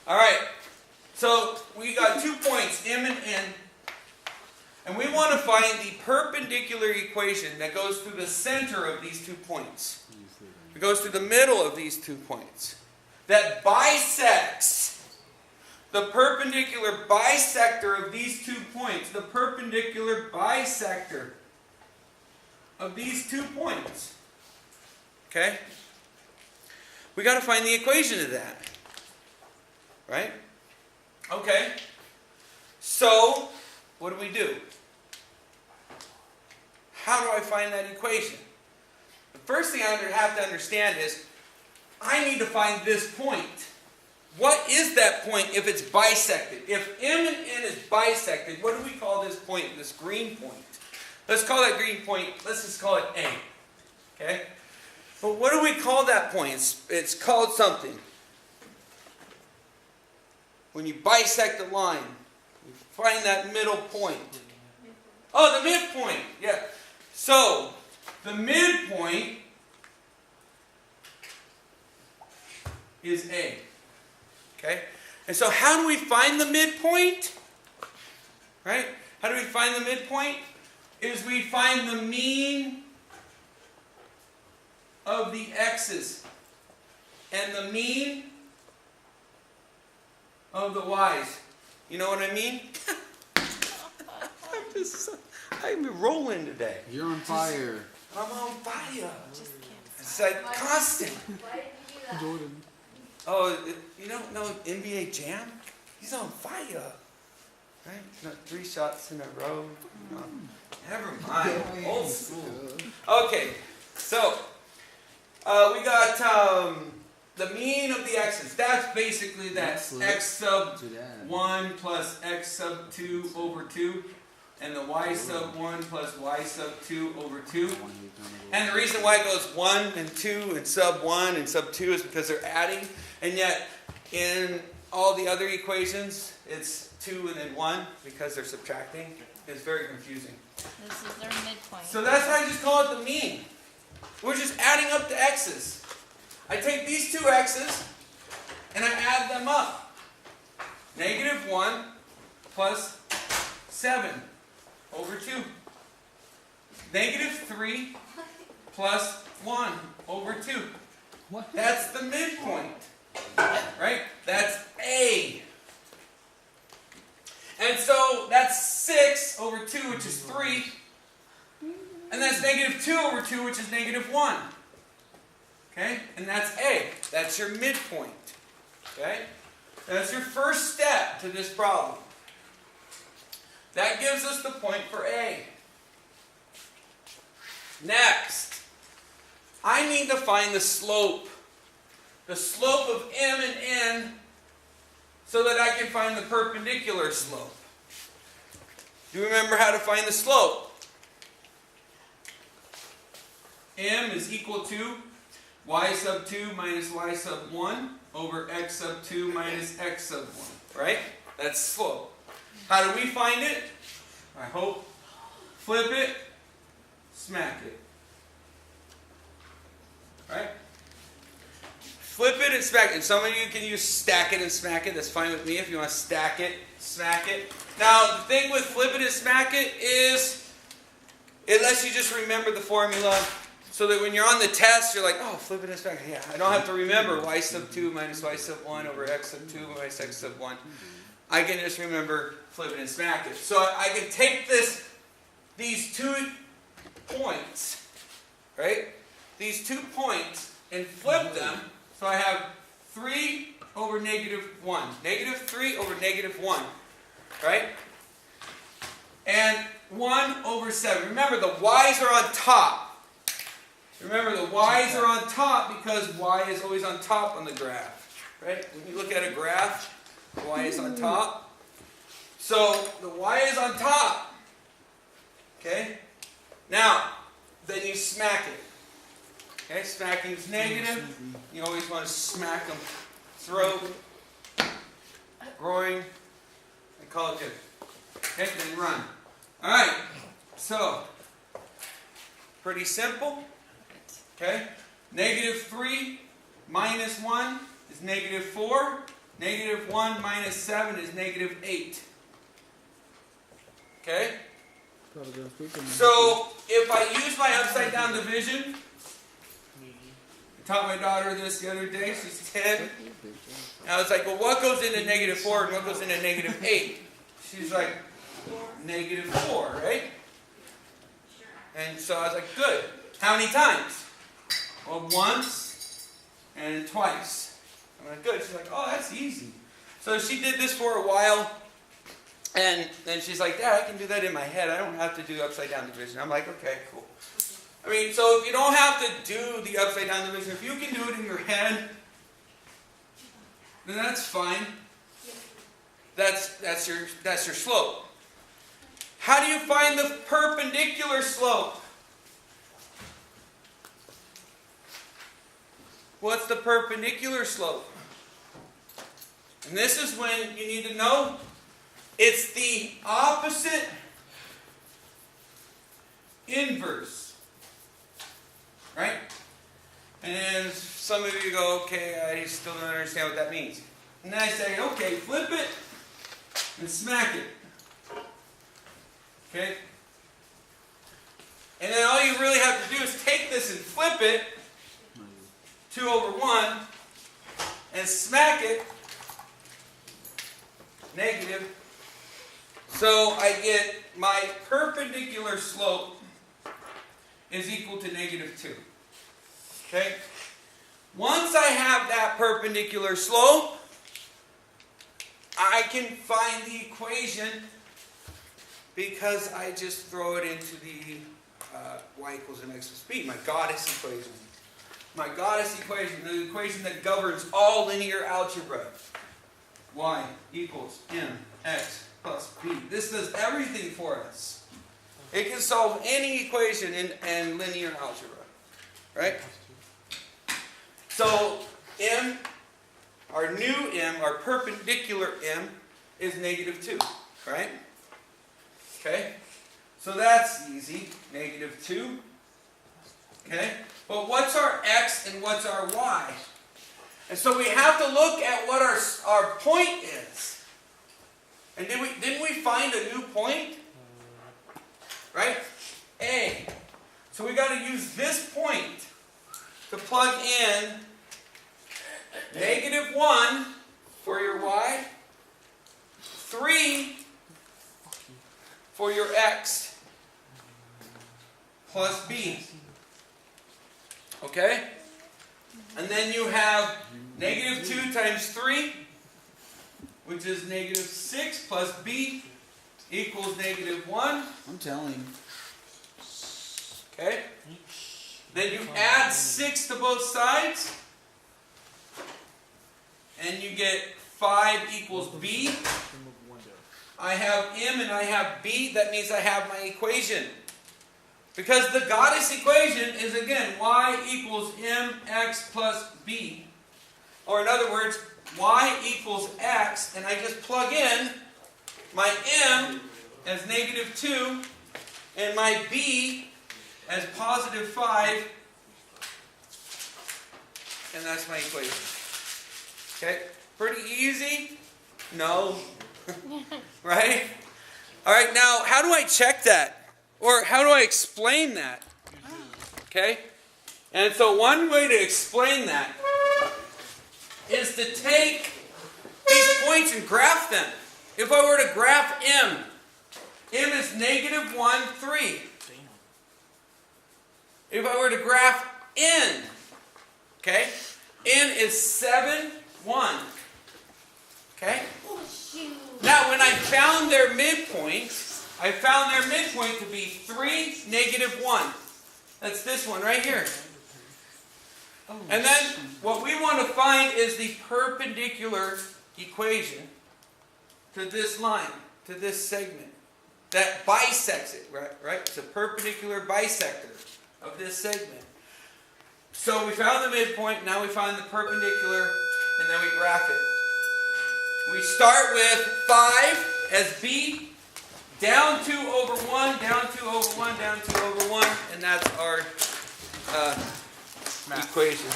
Alright, so we got 2 points, M and N, and we want to find the perpendicular equation that goes through the center of these 2 points. It goes through the middle of these 2 points. That bisects the perpendicular bisector of these 2 points. The perpendicular bisector of these 2 points. Okay? We got to find the equation of that. Right? Okay. So, what do? How do I find that equation? The first thing I have to understand is, I need to find this point. What is that point if it's bisected? If M and N is bisected, what do we call this point, this green point? Let's call that green point, let's just call it A. Okay? But what do we call that point? It's called something. When you bisect the line, you find that middle point. Oh, the midpoint. Yeah. So, the midpoint is A. Okay? And so how do we find the midpoint? Right? How do we find the midpoint? Is we find the mean of the x's and the mean of the y's. You know what I mean? I'm rolling today. You're on fire. I'm on fire. Just can't It's like constant. Why did you do that? Jordan. Oh, you don't know NBA Jam? He's on fire. Right? No, 3 shots in a row. No. Never mind. Old school. Okay, so we got the mean of the x's. That's basically that x sub 1 plus x sub 2 over 2. And the y sub 1 plus y sub 2 over 2. And the reason why it goes 1 and 2 and sub 1 and sub 2 is because they're adding. And yet, in all the other equations, it's 2 and then 1 because they're subtracting. It's very confusing. This is their midpoint. So that's why I just call it the mean. We're just adding up the x's. I take these 2 x's and I add them up. Negative 1 plus 7 over 2. Negative 3 plus 1 over 2. What? That's the midpoint. Right? That's A. And so that's 6 over 2, which is 3. And that's negative 2 over 2, which is negative 1. Okay? And that's A. That's your midpoint. Okay? That's your first step to this problem. That gives us the point for A. Next, I need to find the slope. The slope of M and N so that I can find the perpendicular slope. Do you remember how to find the slope? M is equal to y sub 2 minus y sub 1 over x sub 2 minus x sub 1. Right? That's slope. How do we find it? I hope. Flip it, smack it. Right? Flip it and smack it. And some of you can use stack it and smack it. That's fine with me if you want to stack it, smack it. Now, the thing with flip it and smack it is it lets you just remember the formula so that when you're on the test, you're like, oh, flip it and smack it. Yeah, I don't have to remember y sub 2 minus y sub 1 over x sub 2 minus x sub 1. I can just remember flip it and smack it. So I can take these 2 points, right? These 2 points and flip them. So I have 3 over negative 1. Negative 3 over negative 1. Right? And 1 over 7. Remember, the y's are on top. Remember, the y's are on top because y is always on top on the graph. Right? When you look at a graph, the y is on top. So, the y is on top. Okay? Now, then you smack it. Okay, smacking is negative. You always want to smack them. Throat, groin, and call it good. Okay, then run. Alright, so, pretty simple. Okay, negative 3 minus 1 is negative 4. Negative 1 minus 7 is negative 8. Okay? So, if I use my upside down division, I taught my daughter this the other day, she's 10. And I was like, well, what goes into negative 4 and what goes into negative 8? She's like, negative 4, right? And so I was like, good. How many times? Well, once and twice. I'm like, good. She's like, oh, that's easy. So she did this for a while. And then she's like, Dad, I can do that in my head. I don't have to do upside down division. I'm like, okay, cool. I mean, so if you don't have to do the upside down division, if you can do it in your head, then that's fine. That's your slope. How do you find the perpendicular slope? What's the perpendicular slope? And this is when you need to know it's the opposite inverse. Right? And some of you go, okay, I still don't understand what that means. And then I say, okay, flip it and smack it. Okay? And then all you really have to do is take this and flip it 2 over 1 and smack it negative. So I get my perpendicular slope is equal to negative 2. Okay? Once I have that perpendicular slope, I can find the equation because I just throw it into the y equals mx plus b, my goddess equation. My goddess equation, the equation that governs all linear algebra. Y equals mx plus b. This does everything for us. It can solve any equation in linear algebra. Right? So m, our new m, our perpendicular m, is negative 2. Right? Okay? So that's easy. Negative 2. Okay? But what's our x and what's our y? And so we have to look at what our point is. And didn't we find a new point? Right? A. So we got to use this point to plug in negative 1 for your y, 3 for your x, plus b. Okay? And then you have negative 2 times 3, which is negative 6 plus b equals negative 1. I'm telling. Okay? Then you add 6 to both sides. And you get 5 equals b. I have m and I have b. That means I have my equation. Because the goddess equation is, again, y equals mx plus b. Or in other words, y equals x. And I just plug in my m as negative 2 and my b as positive 5. And that's my equation. Okay? Pretty easy? No. Right? All right, now, how do I check that? Or how do I explain that? Okay? And so one way to explain that is to take these points and graph them. If I were to graph m is negative 1, 3. If I were to graph n, okay? N is 7, 1. Okay? Now, when I found their midpoint, I found their midpoint to be 3, negative 1. That's this one right here. And then what we want to find is the perpendicular equation to this line, to this segment, that bisects it, right? It's a perpendicular bisector of this segment. So we found the midpoint, now we find the perpendicular, and then we graph it. We start with 5 as b, down 2 over 1, down 2 over 1, down 2 over 1, and that's our equation.